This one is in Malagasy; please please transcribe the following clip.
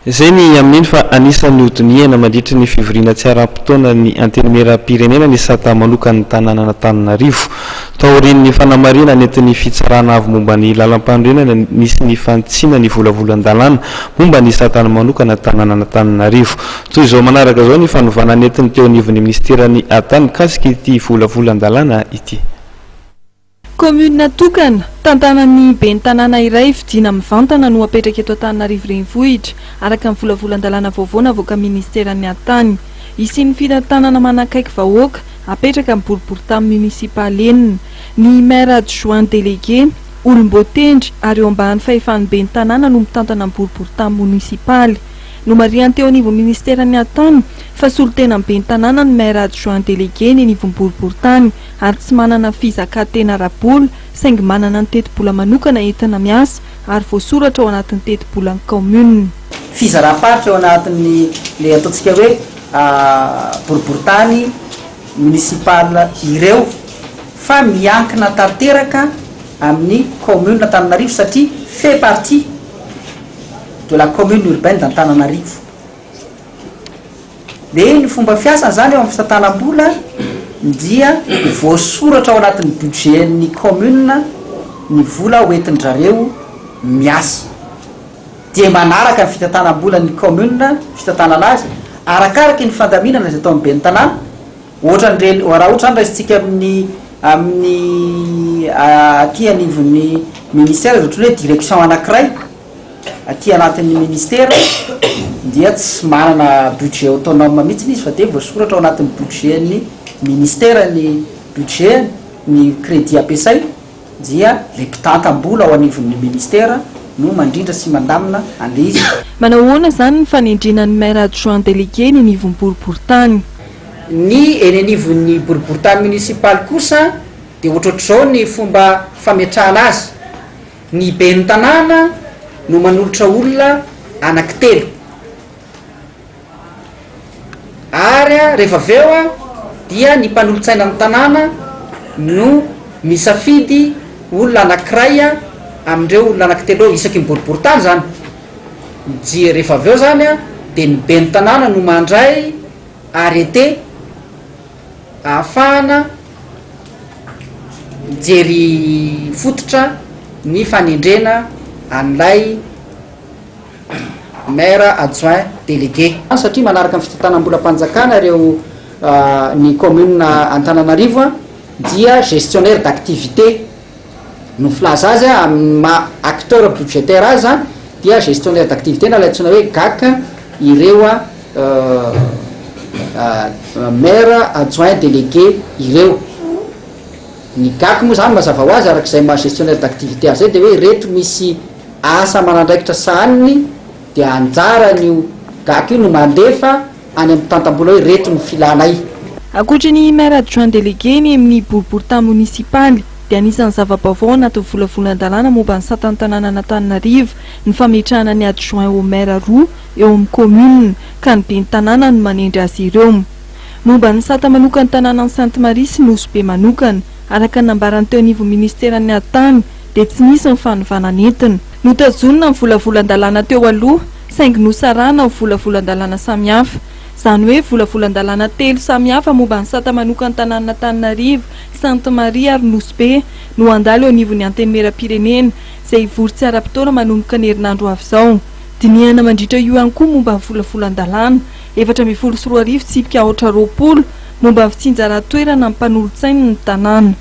Zay ny amin'iny fa anisan'ny hodiniana mandritra ny fivoriana tsy ara-potoana ny antenimera-pirenena ny sata manokany tanàna Antananarivo. Taorian'ny fanamarina nentin'ny fitsarana avy momba ny lalam-pandrenana nisy ny fantsina ny volavolan-dalàna momba ny satana manokana tanàna Antananarivo. Toy izao manaraka izao ny fanovana nentin'ny teo anivon'ny ministeran'ny Atany kasika ity volavolan-dalàna ity. Commune natokana tantanan'ny ben'ny tanàna iray vidina mivantana no apetraka eto Antananarivo renivohitra araka amin'ny volavolan-dalàna vaovao navoaka ministeran'ny Atany. Isin'ny fitantanana manakaiky vahoaka apetraka amin'ny boriboritany munisipaly enina. Ny maire adjoint délégué Olombotendry ary eo ambany fahefan'ny ben'ny tanàna no mitantana amin'ny boriboritany munisipaly. No mariany teo anivon'ny ministeran'ny Atany fa solotena amin'ny ben'ny tanàna ny maire adjoint délégué ny anivon'ny boriboritany ary tsy manana fizakantena rabola saingy manana ny teti-bola manokana entina miasa ary voasoratra ao anatin'ny teti-bolan'ny commune. Fizara-paritra ao anatin'ny le ataontsika hoe boriboritany municipal ireo fa miankina tanteraka amin'ny commune d'Antananarivo satria fait partie de la commune urbaine d'Antananarivo. Le ny fomba fiasana zany eo amin'ny fitantanam-bola dia voasoratra ao anatin'ny budgetn'ny commune ny vola hoentin-drareo miasa. Dia manaraka ny fitantanam-bola ny commune fitantanana azy arakaraka ny fandaminana izay atao amin'ny ben'ny tanàna. Ohatran'ireny raha ohatra zany raisitsika amin'ny aty anivon'ny ministère ohatra hoe direction anankiray aty anatin'ny ministère dia tsy manana budget autonome mihitsy izy fa dia voasoratra ao anatin'ny budgetn'ny ministère ny budget ny crédit ampiasay dia le mpitantam-bola ao anivon'ny ministère no mandrindra sy mandamina an'ilay izy. Manao ahoana zany ny fanendrinan'ny maire adjoint délégué ny anivon'ny boriboritany? Ny eny anivon'ny boriboritany munisipaly kosa dia ohatrohatr'izao ny fomba fametrahana azy. Ny ben'ny tanàna no manolotra olona anankitelo ary rehefa aveo dia ny mpanolotsaina amin'ny tanàna no misafidy olona anankiray amin'ireo olona anankitelo isaky ny boriboritany zany. Dia rehefa aveo zany dia ny ben'ny tanàna no mandray arrêté ahafahana jery fototra ny fanendrena an'ilay maire adjoint délégué. Satria manaraka amin'ny fitantanam-bolam-panjakana ireo ny commune Antananarivo dia gestionnaire d'activité no filaza azy amin'ny acteur budgétaire azy dia gestionnaire d'activité na laitsona hoe GAC ireo maire adjoint délégué ireo. Ny GAC moa zany mazava ho azy arak'izay maha gestionnaire d'activité azy zay dia hoe reto misy asa manandraikitra sahaniny dia anjaran'io GAC io no mandefa any amin'ny tantam-bola hoe reto no filanay. Ankoatran'ny maire adjoint délégué ny amin'ny boriboritany munisipaly dia anisan'ny zava-baovao anaty volavolan-dalàna momba ny satan'ny tanàna Antananarivo ny fametrahana ny adjoint au maire roa eo amin'ny commune ka ny ben'ny tanàna no manendry azy ireo. Momba ny sata manokany tanàna Sainte Marie sy Nosy be manokana araka ny nambarany teo anivon'ny ministeran'ny Atany dia tsy nisy ny fanovana nentina. Notazonina ny volavolan-dalàna teo aloha saingy nosarana ny volavolan-dalàna samihafa. Zany hoe volavolan-dalàna telo samihafa momba ny sata manokany tanàna Antananarivo, Sainte Marie ary Nosy be no andalo eo anivon'ny antenimera-pirenena izay hivory tsy ara-potoana manomboka ny herinandro avy izao. Dinihana mandritra io ihany koa momba ny volavolan-dalàna 420 tsipika 420 momba ny fitsinjaran-toerana ny mpanolontsaina ny tanàna.